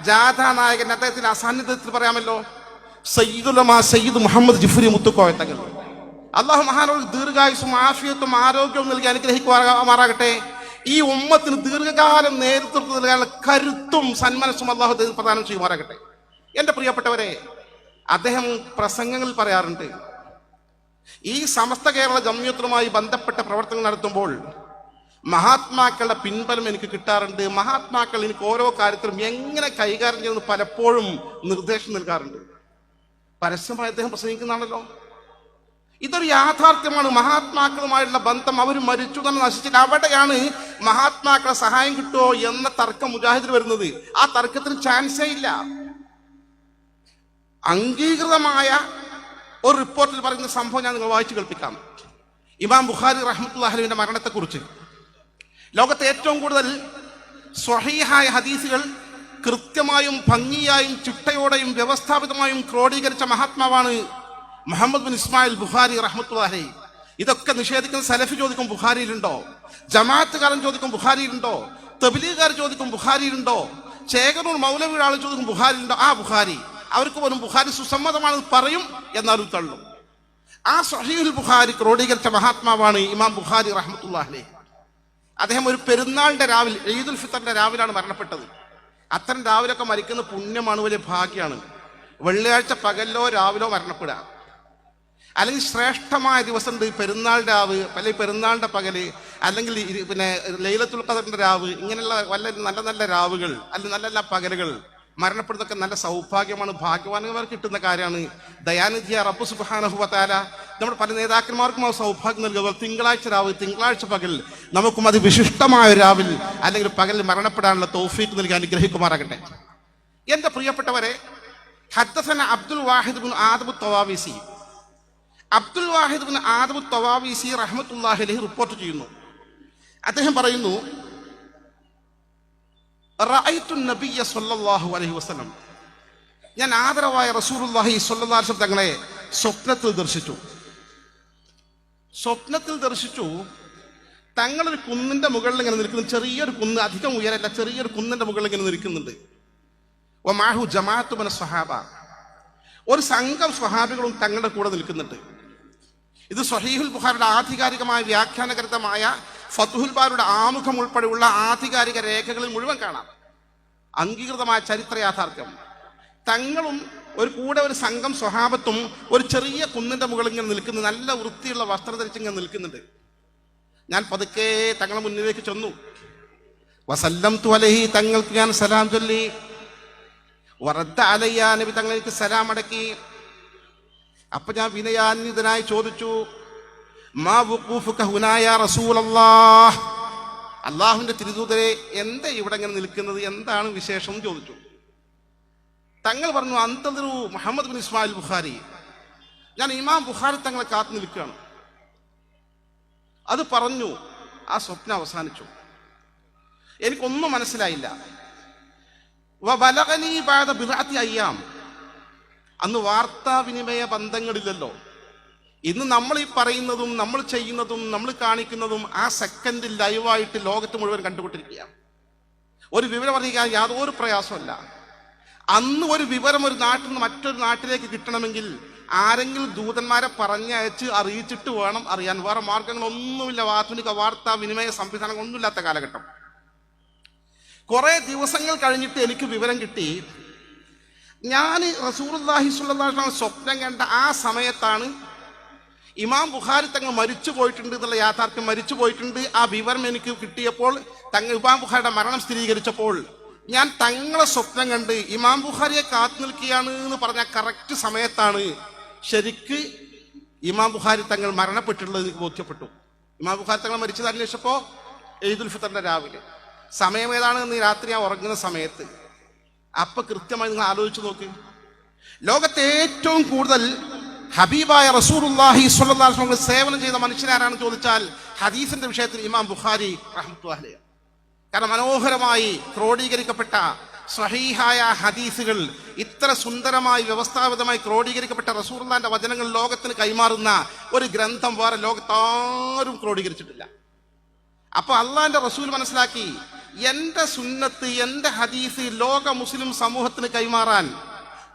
ജാഥ നായകൻ അദ്ദേഹത്തിന്റെ അസാന്നിധ്യത്തിൽ പറയാമല്ലോ, സയ്യിദ് മുഹമ്മദ് ജിഫ്രി മുത്തുക്കോയ തങ്ങൾ. അള്ളാഹു മഹാനോട് ദീർഘായുസും ആഫിയത്തും ആരോഗ്യവും നൽകി അനുഗ്രഹിക്കുമാറാകട്ടെ. ഈ ഉമ്മത്തിന് ദീർഘകാലം നേതൃത്വം നൽകാനുള്ള കരുത്തും സന്മനസ്സും അള്ളാഹു പ്രദാനം ചെയ്യുമാറാകട്ടെ. എൻ്റെ പ്രിയപ്പെട്ടവരെ, അദ്ദേഹം പ്രസംഗങ്ങളിൽ പറയാറുണ്ട്, ഈ സമസ്ത കേരള ജംഇയ്യത്തുമായി ബന്ധപ്പെട്ട പ്രവർത്തനങ്ങൾ നടത്തുമ്പോൾ മഹാത്മാക്കളുടെ പിൻബലം എനിക്ക് കിട്ടാറുണ്ട്. മഹാത്മാക്കൾ എനിക്ക് ഓരോ കാര്യത്തിലും എങ്ങനെ കൈകാര്യം ചെയ്യുന്നത് പലപ്പോഴും നിർദ്ദേശം നൽകാറുണ്ട്. പരസ്യമായി അദ്ദേഹം പ്രസംഗിക്കുന്നതാണല്ലോ. ഇതൊരു യാഥാർത്ഥ്യമാണ്. മഹാത്മാക്കളുമായുള്ള ബന്ധം, അവർ മരിച്ചു തന്നെ നശിച്ചിട്ട് അവിടെയാണ് മഹാത്മാക്കളെ സഹായം കിട്ടുമോ എന്ന തർക്കം മുജാഹിദിൽ വരുന്നത്. ആ തർക്കത്തിന് ചാൻസേ ഇല്ല. അംഗീകൃതമായ ഒരു റിപ്പോർട്ടിൽ പറയുന്ന സംഭവം ഞാൻ നിങ്ങൾ വായിച്ചു കേൾപ്പിക്കാം. ഇമാം ബുഖാരി റഹ്മത്തുള്ളാഹി അലൈഹിന്റെ മരണത്തെക്കുറിച്ച്. ലോകത്തെ ഏറ്റവും കൂടുതൽ സ്വഹീഹായ ഹദീസുകൾ കൃത്യമായും ഭംഗിയായും ചിട്ടയോടെയും വ്യവസ്ഥാപിതമായും ക്രോഡീകരിച്ച മഹാത്മാവാണ് മുഹമ്മദ് ബിൻ ഇസ്മായിൽ ബുഖാരി റഹ്മത്തുള്ളാഹി. ഇതൊക്കെ നിഷേധിക്കുന്ന സലഫി ചോദിക്കും ബുഖാരിയിലുണ്ടോ, ജമാഅത്തുകാരൻ ചോദിക്കും ബുഖാരിയിലുണ്ടോ, തബ്ലീഗുകാർ ചോദിക്കും ബുഖാരിയിലുണ്ടോ, ചേകനൂർ മൗലവിയുടെ ആൾ ചോദിക്കും ബുഖാരിയിലുണ്ടോ. ആ ബുഖാരി, അവർക്ക് പോലും ബുഖാരി സുസമ്മതമാണെന്ന് പറയും, എന്നാലും തള്ളും. ആ സ്വഹീഹുൽ ബുഖാരി ക്രോഡീകരിച്ച മഹാത്മാവാണ് ഇമാം ബുഖാരി റഹ്മത്തുള്ളാഹി. അദ്ദേഹം ഒരു പെരുന്നാളിന്റെ രാവിലെ, ഈദുൽ ഫിത്തറിന്റെ രാവിലാണ് മരണപ്പെട്ടത്. അത്തരം രാവിലൊക്കെ മരിക്കുന്ന പുണ്യമാണ്, വലിയ ഭാഗ്യമാണ്. വെള്ളിയാഴ്ച പകലിലോ രാവിലോ മരണപ്പെടുക, അല്ലെങ്കിൽ ശ്രേഷ്ഠമായ ദിവസം ഉണ്ട് പെരുന്നാൾ രാവ്, അല്ലെങ്കിൽ പെരുന്നാളിന്റെ പകല്, അല്ലെങ്കിൽ പിന്നെ ലൈലത്തുൽ ഖദറിന്റെ രാവ്, ഇങ്ങനെയുള്ള നല്ല നല്ല രാവുകൾ അല്ലെങ്കിൽ നല്ല നല്ല പകലുകൾ മരണപ്പെടുന്നതൊക്കെ നല്ല സൗഭാഗ്യമാണ്, ഭാഗ്യവാന്മാർക്ക് കിട്ടുന്ന കാര്യമാണ്. ദയാനിധിയ റബ്ബ് സുബ്ഹാനഹു വ തആല നമ്മുടെ പല നേതാക്കന്മാർക്കും ആ സൗഭാഗ്യം നൽകുക. തിങ്കളാഴ്ച രാവ്, തിങ്കളാഴ്ച പകൽ നമുക്കും അതിവിശിഷ്ടമായ രാവിൽ അല്ലെങ്കിൽ പകലിൽ മരണപ്പെടാനുള്ള തൗഫീഖ് നൽകി അനുഗ്രഹിക്കുമാറാകട്ടെ. എന്റെ പ്രിയപ്പെട്ടവരെ, ഹദ്ദസന അബ്ദുൽ വാഹിദ് ബിൻ ആദം തവാവീസി. അബ്ദുൽ വാഹിദ് ബിൻ ആദം തവാവീസി റഹ്മത്തുള്ളാഹി അലൈഹി റിപ്പോർട്ട് ചെയ്യുന്നു. അദ്ദേഹം പറയുന്നു, റഅയ്തു നബിയ്യ സ്വല്ലല്ലാഹു അലൈഹി വസല്ലം, ഞാൻ ആദരവായ റസൂലുള്ളാഹി സ്വല്ലല്ലാഹു അലൈഹി വസല്ലം തങ്ങളെ സ്വപ്നത്തിൽ ദർശിച്ചു. തങ്ങളൊരു കുന്നിന്റെ മുകളിൽ ഇങ്ങനെ നിൽക്കുന്നു. ചെറിയൊരു കുന്ന്, അധികം ഉയരല്ല, ചെറിയൊരു കുന്നിന്റെ മുകളിൽ ഇങ്ങനെ നിൽക്കുന്നുണ്ട്. വമാഹു ജമാഅത്തു മിന സ്വഹാബ, ഒരു സംഘം സ്വഹാബികളും തങ്ങളുടെ കൂടെ നിൽക്കുന്നുണ്ട്. ഇത് സ്വഹീഹുൽ ബുഖാരിയുടെ ആധികാരികമായ വ്യാഖ്യാനകൃതമായ ഫതുഹുൽ ബാരിയുടെ ആമുഖം ഉൾപ്പെടെയുള്ള ആധികാരിക രേഖകളിൽ മുഴുവൻ കാണാം. അംഗീകൃതമായ ചരിത്ര യാഥാർത്ഥ്യം. തങ്ങളും ഒരു സംഘം സ്വഹാബത്തും ഒരു ചെറിയ കുന്നിന്റെ മുകളിൽ ഇങ്ങനെ നിൽക്കുന്നു. നല്ല വൃത്തിയുള്ള വസ്ത്രം ധരിച്ച് ഇങ്ങനെ നിൽക്കുന്നുണ്ട്. ഞാൻ പതുക്കെ തങ്ങളുടെ മുന്നിലേക്ക് ചെന്നു. വസല്ലംതു അലൈഹി, തങ്ങൾക്ക് ഞാൻ സലാം ചൊല്ലി. വറദ്ദ അലയ്യ, നബി തങ്ങൾക്ക് സലാം അടക്കി. അപ്പൊ ഞാൻ വിനയാന്വിതനായി ചോദിച്ചു, മാ വുഖൂഫുക ഹുനാ യാ റസൂലല്ലാഹ്, അല്ലാഹുവിന്റെ തിരുദൂതരെ, എന്താ ഇവിടെ ഇങ്ങനെ നിൽക്കുന്നത്, എന്താണ് വിശേഷം എന്ന് ചോദിച്ചു. തങ്ങൾ പറഞ്ഞു, അന്തദറു മുഹമ്മദ് ബിൻ ഇസ്മായിൽ ബുഖാരി, ഞാൻ ഇമാം ബുഖാരി തങ്ങളെ കാത്തു നിൽക്കുകയാണ്. അത് പറഞ്ഞു. ആ സ്വപ്നം അവസാനിച്ചു. എനിക്കൊന്നും മനസ്സിലായില്ല. വബലഗനി ബഅദ ബിദ്അത്തി അയ്യാം, അന്ന് വാർത്താവിനിമയ ബന്ധങ്ങളില്ലല്ലോ. ഇന്ന് നമ്മൾ ഈ പറയുന്നതും നമ്മൾ ചെയ്യുന്നതും നമ്മൾ കാണിക്കുന്നതും ആ സെക്കൻഡിൽ ലൈവായിട്ട് ലോകത്ത് മുഴുവൻ കണ്ടുകൊണ്ടിരിക്കുകയാണ്. ഒരു വിവരം അറിയിക്കാൻ യാതൊരു പ്രയാസമല്ല. അന്ന് ഒരു വിവരം ഒരു നാട്ടിൽ നിന്ന് മറ്റൊരു നാട്ടിലേക്ക് കിട്ടണമെങ്കിൽ ആരെങ്കിലും ദൂതന്മാരെ പറഞ്ഞയച്ച് അറിയിച്ചിട്ട് വേണം അറിയാൻ. വേറെ മാർഗങ്ങളൊന്നുമില്ല. ആധുനിക വാർത്താ വിനിമയ സംവിധാനം ഒന്നുമില്ലാത്ത കാലഘട്ടം. കുറെ ദിവസങ്ങൾ കഴിഞ്ഞിട്ട് എനിക്ക് വിവരം കിട്ടി. ഞാൻ റസൂലുള്ളാഹി സ്വല്ലല്ലാഹു അലൈഹി വസല്ലം സ്വപ്നം കണ്ട ആ സമയത്താണ് ഇമാം ബുഖാരി തങ്ങൾ മരിച്ചു പോയിട്ടുണ്ട് എന്നുള്ള യാഥാർത്ഥ്യം, മരിച്ചു പോയിട്ടുണ്ട്. ആ വിവരം എനിക്ക് കിട്ടിയപ്പോൾ, ഇമാം ബുഖാരിയുടെ മരണം സ്ഥിരീകരിച്ചപ്പോൾ ഞാൻ തങ്ങളെ സ്വപ്നം കണ്ട് ഇമാം ബുഖാരിയെ കാത്തു നിൽക്കുകയാണ് എന്ന് പറഞ്ഞ കറക്റ്റ് സമയത്താണ് ശരിക്ക് ഇമാം ബുഖാരി തങ്ങൾ മരണപ്പെട്ടിട്ടുള്ളത് എനിക്ക് ബോധ്യപ്പെട്ടു. ഇമാം ബുഖാരി തങ്ങൾ മരിച്ചത് അന്വേഷിച്ചപ്പോ ഈദുൽ ഫിത്തറിന്റെ രാവിലെ. സമയം ഏതാണ് എന്ന് രാത്രി ഞാൻ ഉറങ്ങുന്ന സമയത്ത്. അപ്പൊ കൃത്യമായി നിങ്ങൾ ആലോചിച്ച് നോക്ക്. ലോകത്തെ ഏറ്റവും കൂടുതൽ ഹബീബായ റസൂലുള്ളാഹി സ്വല്ലല്ലാഹു അലൈഹി വസല്ലം സേവനം ചെയ്ത മനുഷ്യനാരാണെന്ന് ചോദിച്ചാൽ ഹദീസിന്റെ വിഷയത്തിൽ ഇമാം ബുഖാരി റഹ്മത്തുള്ളാഹി അലൈഹി. കാരണം മനോഹരമായി ക്രോഡീകരിക്കപ്പെട്ട സ്വഹീഹായ ഹദീസുകൾ, ഇത്ര സുന്ദരമായി വ്യവസ്ഥാപിതമായി ക്രോഡീകരിക്കപ്പെട്ട റസൂലുള്ളാഹിന്റെ വചനങ്ങൾ ലോകത്തിന് കൈമാറുന്ന ഒരു ഗ്രന്ഥം വേറെ ലോകത്താരും ക്രോഡീകരിച്ചിട്ടില്ല. അപ്പൊ അള്ളാഹിന്റെ റസൂൽ മനസ്സിലാക്കി, എന്റെ സുന്നത്ത്, എന്റെ ഹദീസ് ലോക മുസ്ലിം സമൂഹത്തിന് കൈമാറാൻ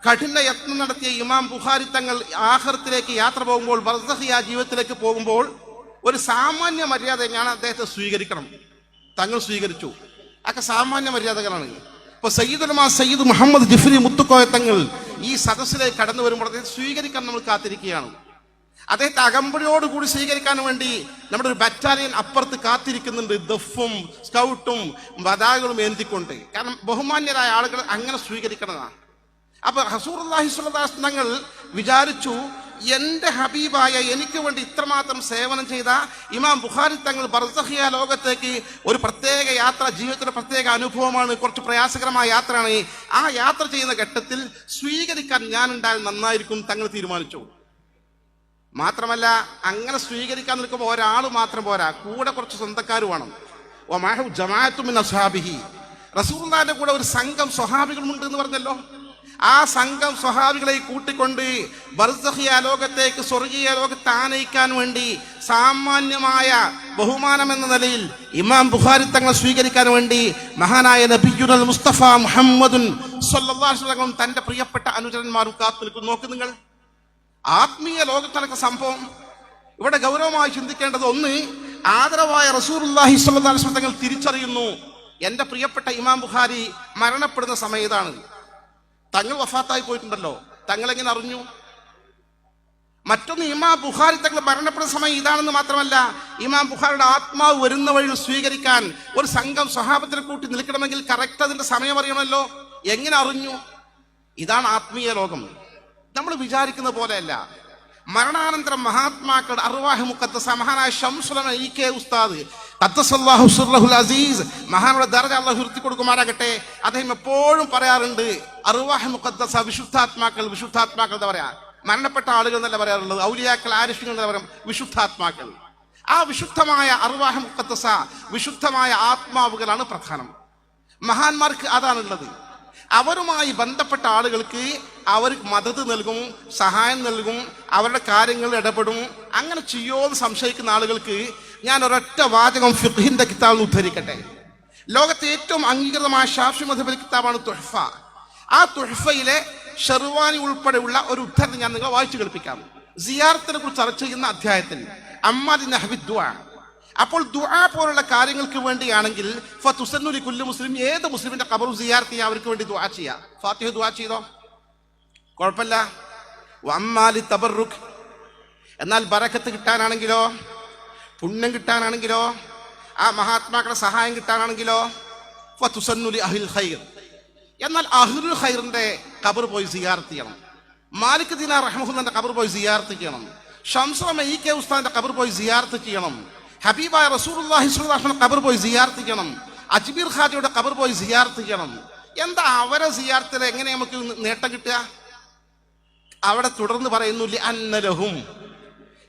കഠിന യത്നം നടത്തിയ ഇമാം ബുഖാരി തങ്ങൾ ആഖിറത്തിലേക്ക് യാത്ര പോകുമ്പോൾ, ബർസഖിയ ജീവിതത്തിലേക്ക് പോകുമ്പോൾ ഒരു സാമാന്യ മര്യാദ ഞാൻ അദ്ദേഹത്തെ സ്വീകരിക്കണം. തങ്ങൾ സ്വീകരിച്ചു. അതൊക്കെ സാമാന്യ മര്യാദകളാണ്. ഇപ്പൊ സയ്യിദുലമാ സയ്യിദ് മുഹമ്മദ് ജിഫ്രി മുത്തുക്കോയ തങ്ങൾ ഈ സദസ്സിലേക്ക് കടന്നു വരുമ്പോൾ അദ്ദേഹത്തെ സ്വീകരിക്കാൻ നമ്മൾ കാത്തിരിക്കുകയാണ്. അദ്ദേഹത്തെ അകമ്പടിയോടുകൂടി സ്വീകരിക്കാൻ വേണ്ടി നമ്മുടെ ഒരു ബറ്റാലിയൻ അപ്പുറത്ത് കാത്തിരിക്കുന്നുണ്ട്, ദഫും സ്കൗട്ടും പതാകകളും ഏന്തിക്കൊണ്ട്. കാരണം ബഹുമാന്യരായ ആളുകൾ അങ്ങനെ സ്വീകരിക്കുന്നതാണ്. അപ്പൊ റസൂലുള്ളാഹി സ്വല്ലല്ലാഹു അലൈഹി വസല്ലം തങ്ങൾ വിചാരിച്ചു, എന്റെ ഹബീബായ എനിക്ക് വേണ്ടി ഇത്രമാത്രം സേവനം ചെയ്ത ഇമാം ബുഖാരി തങ്ങൾ ബർസഖിയ ലോകത്തേക്ക് ഒരു പ്രത്യേക യാത്ര, ജീവിതത്തിലെ പ്രത്യേക അനുഭവമാണ്, കുറച്ച് പ്രയാസകരമായ യാത്രയാണ്. ആ യാത്ര ചെയ്യുന്ന ഘട്ടത്തിൽ സ്വീകരിക്കാൻ ഞാൻ ഉണ്ടായാൽ നന്നായിരിക്കും തങ്ങൾ തീരുമാനിച്ചു. മാത്രമല്ല, അങ്ങനെ സ്വീകരിക്കാൻ നിൽക്കുമ്പോൾ ഒരാൾ മാത്രം പോരാ, കൂടെ കുറച്ച് സ്വന്തക്കാർ വേണം. റസൂലുള്ളാഹിന്റെ കൂടെ ഒരു സംഘം സ്വഹാബികളുണ്ട് എന്ന് പറഞ്ഞല്ലോ. ആ സംഘം സ്വഹാബികളെ കൂട്ടിക്കൊണ്ട് ബർസഖിയ ലോകത്തേക്ക്, സ്വർഗീയ ലോകത്ത് ആനയിക്കാൻ വേണ്ടി സാമാന്യമായ ബഹുമാനം എന്ന നിലയിൽ ഇമാം ബുഖാരി തങ്ങൾ സ്വീകരിക്കാൻ വേണ്ടി മഹാനായ നബിയുൽ മുസ്തഫ മുഹമ്മദുൻ സ്വല്ലല്ലാഹു അലൈഹി വസല്ലം തന്റെ പ്രിയപ്പെട്ട അനുചരന്മാരും കാത്തു നിൽക്കുന്നു. നോക്ക് നിങ്ങൾ, ആത്മീയ ലോകത്ത് നടക്കുന്ന സംഭവം ഇവിടെ ഗൗരവമായി ചിന്തിക്കേണ്ടത്. ഒന്ന്, ആദരവായ റസൂലുള്ളാഹി സ്വല്ലല്ലാഹു അലൈഹി വസല്ലം തങ്ങൾ തിരിച്ചറിയുന്നു, എന്റെ പ്രിയപ്പെട്ട ഇമാം ബുഖാരി മരണപ്പെടുന്ന സമയം ഇതാണ്. തങ്ങൾ വഫാത്തായി പോയിട്ടുണ്ടല്ലോ, തങ്ങൾ എങ്ങനെ അറിഞ്ഞു? മറ്റൊന്ന്, ഇമാം ബുഖാരി തങ്ങൾ മരണപ്പെടുന്ന സമയം ഇതാണെന്ന് മാത്രമല്ല, ഇമാം ബുഖാരിയുടെ ആത്മാവ് വരുന്ന വഴി സ്വീകരിക്കാൻ ഒരു സംഘം സ്വഹാബത്തിനെ കൂട്ടി നിൽക്കണമെങ്കിൽ കറക്റ്റ് അതിന്റെ സമയം അറിയണമല്ലോ. എങ്ങനെ അറിഞ്ഞു? ഇതാണ് ആത്മീയ ലോകം. നമ്മൾ വിചാരിക്കുന്ന പോലെയല്ല. മരണാനന്തരം മഹാത്മാക്കളുടെ അർവാഹ് മുഖദ്ദസ മഹാനായ ശംസുൽ ഉലമ ഇ കെ ഉസ്താദ് ഖദ്ദസല്ലാഹു സിർറഹുൽ അസീസ്, മഹാനുടെ ദർജ അല്ലാഹു ഉയർത്തി കൊടുക്കുമാറാകട്ടെ, അദ്ദേഹം എപ്പോഴും പറയാറുണ്ട്, അർവാഹ് മുഖദ്ദസ, വിശുദ്ധാത്മാക്കൾ. വിശുദ്ധാത്മാക്കൾ എന്താ പറയാ? മരണപ്പെട്ട ആളുകൾ എന്നല്ല പറയാറുള്ളത്, ഔലിയാക്കൾ, ആരിഫ്യങ്ങൾ എന്നല്ല പറയാം, വിശുദ്ധാത്മാക്കൾ. ആ വിശുദ്ധമായ അർവാഹ് മുഖദ്ദസ, വിശുദ്ധമായ ആത്മാവുകളാണ് പ്രധാനം. മഹാന്മാർക്ക് അതാണുള്ളത്. അവരുമായി ബന്ധപ്പെട്ട ആളുകൾക്ക് അവർക്ക് മദത് നൽകും, സഹായം നൽകും, അവരുടെ കാര്യങ്ങളിൽ ഇടപെടും. അങ്ങനെ ചെയ്യുമോന്ന് സംശയിക്കുന്ന ആളുകൾക്ക് ഞാൻ ഒരൊറ്റ വാചകം ഫിഖ്ഹിന്റെ കിതാബിൽ ഉദ്ധരിക്കട്ടെ. ലോകത്തെ ഏറ്റവും അംഗീകൃതമായ ഷാഫി മദ്ഹബിലെ കിതാബാണ് തുഹ്ഫ. ആ തുഹ്ഫയിലെ ഷെർവാനി ഉൾപ്പെടെയുള്ള ഒരു ഉദ്ധരണി ഞാൻ നിങ്ങളെ വായിച്ചു കേൾപ്പിക്കാം. സിയാറത്തിനെ കുറിച്ച് ചർച്ച ചെയ്യുന്ന അധ്യായത്തിൽ അമ്മാദി നഹ്വി ദുആ. അപ്പോൾ ദുആ പോലുള്ള കാര്യങ്ങൾക്ക് വേണ്ടിയാണെങ്കിൽ ഫതുസന്നു ലികുല്ലി മുസ്ലിം, ഏത് മുസ്ലിമിന്റെ ഖബർ സിയാറത്ത് ചെയ്യാൻ അവർക്ക് വേണ്ടി ദുആ ചെയ്യാം. ഫാത്തിഹ ദുആ ചെയ്തോ, കുഴപ്പമില്ല. വഅമ്മാലി തബറുക്, എന്നാൽ ബറക്കത്ത് കിട്ടാനാണെങ്കിലോ, പുണ്യം കിട്ടാനാണെങ്കിലോ, ആ മഹാത്മാക്കളുടെ സഹായം കിട്ടാനാണെങ്കിലോ ഫതുസന്നു ലി അഹ്ലിൽ ഖൈർ, എന്നാൽ അഹ്ലുൽ ഖൈറിന്റെ ഖബർ പോയി സിയാറത്ത് ചെയ്യണം. മാലിക് ദിനാർ റഹ്മഹുല്ലാന്റെ ഖബർ പോയി സിയാറത്ത് ചെയ്യണം. ശംസുൽ ഉലമ ഇ കെ ഉസ്താദിന്റെ ഖബർ പോയി സിയാറത്ത് ചെയ്യണം. ഹബീബായ റസൂലുള്ളാഹി സ്വല്ലല്ലാഹു അലൈഹി വസല്ലം ഖബർ പോയി സിയാറത്ത് ചെയ്യണം. അജ്മീർ ഖാജയുടെ ഖബർ പോയി സിയാറത്ത് ചെയ്യണം. എന്താ അവരെ സിയാറത്തിൽ എങ്ങനെ നമുക്ക് നേട്ടം കിട്ടുക? അവിടെ തുടർന്ന് പറയുന്നു ലിഅന്നലഹും,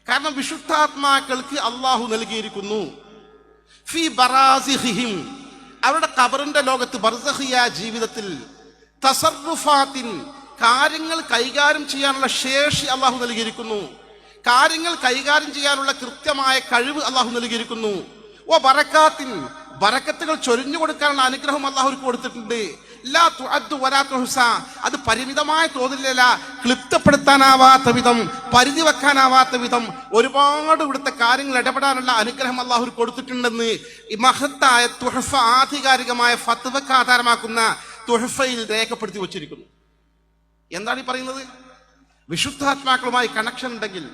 കാരണം വിശുദ്ധാത്മാക്കൾക്ക് അള്ളാഹു നൽകിയിരിക്കുന്നു ഫി ബറാസിഹിം, അവരുടെ ഖബറിന്റെ ലോകത്ത് ബർസഖിയ ജീവിതത്തിൽ തസറുഫാത്തിൻ, കാര്യങ്ങൾ കൈകാര്യം ചെയ്യാനുള്ള ശേഷി അള്ളാഹു നൽകിയിരിക്കുന്നു. കാര്യങ്ങൾ കൈകാര്യം ചെയ്യാനുള്ള കൃത്യമായ കഴിവ് അള്ളാഹു നൽകിയിരിക്കുന്നു. ഓ ബറക്കാത്തിൻ, ബറക്കത്തുകൾ ചൊരിഞ്ഞു കൊടുക്കാനുള്ള അനുഗ്രഹം അള്ളാഹുർക്ക് കൊടുത്തിട്ടുണ്ട്. ലാ തുഅദ്ദു വലാ തുഹ്സ, അത് പരിമിതമായ തോതിലല്ല, ക്ലിപ്തപ്പെടുത്താനാവാത്ത വിധം, പരിധി വെക്കാനാവാത്ത വിധം ഒരുപാട് ഇവിടുത്തെ കാര്യങ്ങൾ ഇടപെടാനുള്ള അനുഗ്രഹം അള്ളാഹു കൊടുത്തിട്ടുണ്ടെന്ന് ഈ മഹത്തായ തുഹ്ഫ, ആധികാരികമായ ഫത്വക്ക് ആധാരമാക്കുന്ന തുഹ്ഫയിൽ രേഖപ്പെടുത്തി വച്ചിരിക്കുന്നു. എന്താണ് ഈ പറയുന്നത്? വിശുദ്ധാത്മാക്കളുമായി കണക്ഷൻ ഉണ്ടെങ്കിൽ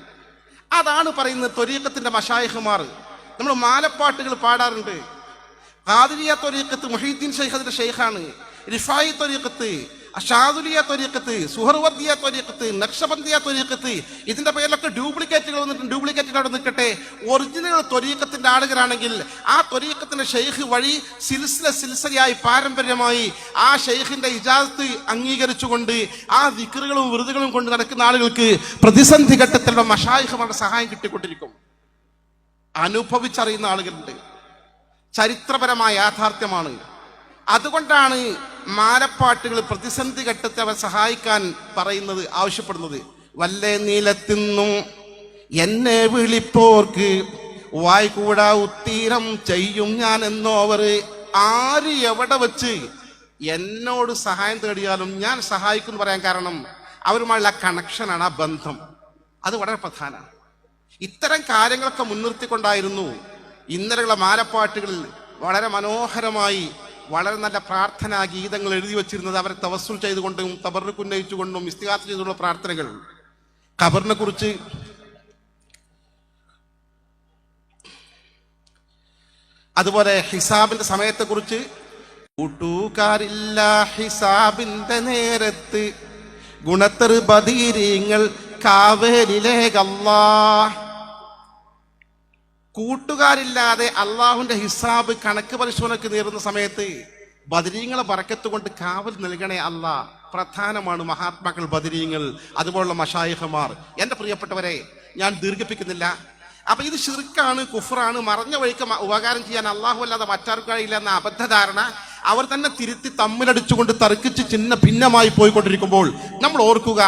അതാണ് പറയുന്നത്. ത്വരീഖത്തിന്റെ മശായിഖുമാർ, നമ്മൾ മാലപ്പാട്ടുകൾ പാടാറുണ്ട്. ഖാദിരിയ ത്വരീഖത്ത് മുഹീദ്ദീൻ ശൈഖിന്റെ ശൈഖാണ്. റിഫായി ത്വരീഖത്ത്, ഷാദുലിയ ത്വരീഖത്ത്, സുഹർവർദിയ ത്വരീഖത്ത്, നക്ഷബന്ദിയ ത്വരീഖത്ത്, ഇതിന്റെ പേരിലൊക്കെ ഡ്യൂപ്ലിക്കേറ്റുകൾ വന്നിട്ടുണ്ട്. ഡ്യൂപ്ലിക്കേറ്റ് അവിടെ നിൽക്കട്ടെ, ഒറിജിനൽ ത്വരീഖത്തിന്റെ ആളുകളാണെങ്കിൽ ആ ത്വരീഖത്തിന്റെ ഷെയ്ഖ് വഴി സിൽസിലയായി പാരമ്പര്യമായി ആ ഷെയ്ഖിന്റെ ഇജാസത്ത് അംഗീകരിച്ചുകൊണ്ട് ആ ദിക്റുകളും വിറുതുകളും കൊണ്ട് നടക്കുന്ന ആളുകൾക്ക് പ്രതിസന്ധി ഘട്ടത്തിലുള്ള മശായിഖുമാരുടെ സഹായം കിട്ടിക്കൊണ്ടിരിക്കും. അനുഭവിച്ചറിയുന്ന ആളുകളുണ്ട്. ചരിത്രപരമായ യാഥാർത്ഥ്യമാണ്. അതുകൊണ്ടാണ് മാലപ്പാട്ടുകൾ പ്രതിസന്ധി ഘട്ടത്തെ അവർ സഹായിക്കാൻ പറയുന്നത്, ആവശ്യപ്പെടുന്നത്. വല്ലേ നീലത്തിന്നും എന്നെ വിളിപ്പോർക്ക് വായ്കൂടാ ഉത്തീരം ചെയ്യും ഞാൻ എന്നോവർ. ആര് എവിടെ വെച്ച് എന്നോട് സഹായം തേടിയാലും ഞാൻ സഹായിക്കും എന്ന് പറയാൻ കാരണം അവരുമായുള്ള കണക്ഷനാണ്, ആ ബന്ധം. അത് വളരെ പ്രധാനമാണ്. ഇത്തരം കാര്യങ്ങളൊക്കെ മുൻനിർത്തിക്കൊണ്ടായിരുന്നു ഇന്നലെയുള്ള മാലപ്പാട്ടുകളിൽ വളരെ മനോഹരമായി വളരെ നല്ല പ്രാർത്ഥനാ ഗീതങ്ങൾ എഴുതി വച്ചിരുന്നത്. അവരെ തവസ്സുൽ ചെയ്തുകൊണ്ടും തബറുക്ക് ഉന്നയിച്ചുകൊണ്ടും ഇസ്തിഗാസ ചെയ്തുള്ള പ്രാർത്ഥനകൾ. ഖബറിനെ കുറിച്ച് അതുപോലെ ഹിസാബിന്റെ സമയത്തെക്കുറിച്ച്, കൂട്ടുകാരില്ല ഹിസാബിന്റെ നേരത്ത് ഗുണത്തർ ബദീരീങ്ങൾ കാവേലിലേകല്ലാ. കൂട്ടുകാരില്ലാതെ അള്ളാഹുവിന്റെ ഹിസാബ് കണക്ക് പരിശോധനക്ക് നേരുന്ന സമയത്ത് ബദരീങ്ങളെ ബറക്കത്ത് കൊണ്ട് കാവൽ നൽകണേ അല്ലാ. പ്രധാനമാണ് മഹാത്മാക്കൾ, ബദരീങ്ങൾ, അതുപോലുള്ള മശായിഖമാർ. എന്റെ പ്രിയപ്പെട്ടവരെ, ഞാൻ ദീർഘിപ്പിക്കുന്നില്ല. അപ്പൊ ഇത് ശിർക്കാണ്, കുഫ്റാണ്, മറഞ്ഞ വഴിക്ക് ഉപകാരം ചെയ്യാൻ അള്ളാഹു അല്ലാതെ മറ്റാർക്കും കഴിയില്ല എന്ന അബദ്ധധാരണ അവർ തന്നെ തിരുത്തി തമ്മിലടിച്ചുകൊണ്ട് തർക്കിച്ച് ചിന്ന ഭിന്നമായി പോയിക്കൊണ്ടിരിക്കുമ്പോൾ നമ്മൾ ഓർക്കുക,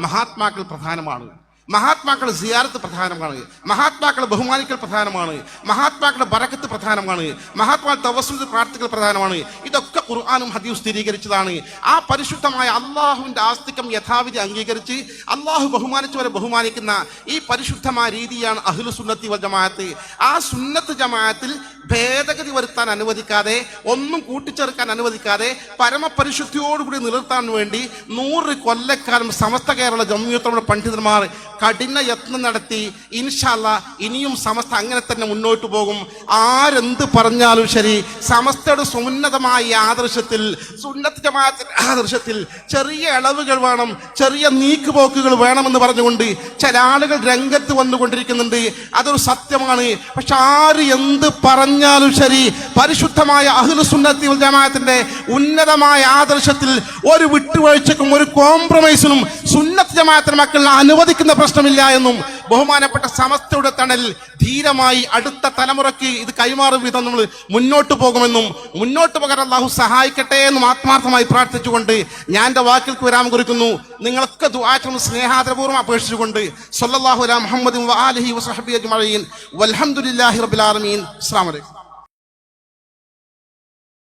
മഹാത്മാക്കൾ പ്രധാനമാണ്. മഹാത്മാക്കളുടെ സിയാറത്ത് പ്രധാനമാണ്. മഹാത്മാക്കളെ ബഹുമാനിക്കൽ പ്രധാനമാണ്. മഹാത്മാക്കളുടെ ബറക്കത്ത് പ്രധാനമാണ്. മഹാത്മാ തവസ്സുൽ പ്രാർത്ഥിക്കൽ പ്രധാനമാണ്. ഇതൊക്കെ ഖുർആനും ഹദീസും സ്ഥിരീകരിച്ചതാണ്. ആ പരിശുദ്ധമായ അള്ളാഹുവിന്റെ ആസ്തിക്യം യഥാവിധി അംഗീകരിച്ച് അള്ളാഹു ബഹുമാനിച്ചവരെ ബഹുമാനിക്കുന്ന ഈ പരിശുദ്ധമായ രീതിയാണ് അഹ്ലു സുന്നത്തി വൽ ജമാഅത്ത്. ആ സുന്നത്ത് ജമാഅത്തിൽ ഭേദഗതി വരുത്താൻ അനുവദിക്കാതെ, ഒന്നും കൂട്ടിച്ചേർക്കാൻ അനുവദിക്കാതെ പരമപരിശുദ്ധിയോടുകൂടി നിലനിർത്താൻ വേണ്ടി 100 കൊല്ലക്കാലം സമസ്ത കേരള ജംഇയ്യത്തുൽ പണ്ഡിതന്മാർ കഠിന യത്നം നടത്തി. ഇൻഷാ അല്ലാഹ് ഇനിയും സമസ്ത അങ്ങനെ തന്നെ മുന്നോട്ട് പോകും. ആരെന്ത് പറഞ്ഞാലും ശരി, സമസ്തയുടെ സുന്നതമായ ആദർശത്തിൽ, സുന്നത്ത് ജമാഅത്തിന്റെ ആദർശത്തിൽ ചെറിയ ഇളവുകൾ വേണം, ചെറിയ നീക്കുപോക്കുകൾ വേണമെന്ന് പറഞ്ഞുകൊണ്ട് ചില ആളുകൾ രംഗത്ത് വന്നുകൊണ്ടിരിക്കുന്നുണ്ട്. അതൊരു സത്യമാണ്. പക്ഷെ ആര് എന്ത് പറഞ്ഞാലും ശരി, പരിശുദ്ധമായ അഹ്ലു സുന്നത്തി വൽ ജമാഅത്തിന്റെ ഉന്നതമായ ആദർശത്തിൽ ഒരു വിട്ടുവീഴ്ചക്കും ഒരു കോംപ്രമൈസിനും സുന്നത്ത് ജമാഅത്തിന്റെ മക്കൾ അനുവദിക്കുന്ന പ്രശ്നമില്ല എന്നും ബഹുമാനപ്പെട്ട സമസ്തയുടെ തണൽ ധീരമായി അടുത്ത തലമുറയ്ക്ക് ഇത് കൈമാറും വിധം നമ്മൾ മുന്നോട്ട് പോകുമെന്നും മുന്നോട്ട് പോകാൻ അല്ലാഹു സഹായിക്കട്ടെ എന്നും ആത്മാർത്ഥമായി പ്രാർത്ഥിച്ചുകൊണ്ട് ഞാൻ എൻ്റെ വാക്കിൽക്ക് വിരാമം കുറിക്കുന്നു. നിങ്ങളൊക്കെ ദുആ സ്നേഹാദരപൂർവ്വം അപേക്ഷിച്ചുകൊണ്ട് സ്വല്ലല്ലാഹു അലാ മുഹമ്മദിൻ വആലിഹി വസഹ്ബിഹി അജ്മഈൻ വൽഹംദുലില്ലാഹി റബ്ബിൽ ആലമീൻ. അസ്സലാമു അലൈക്കും.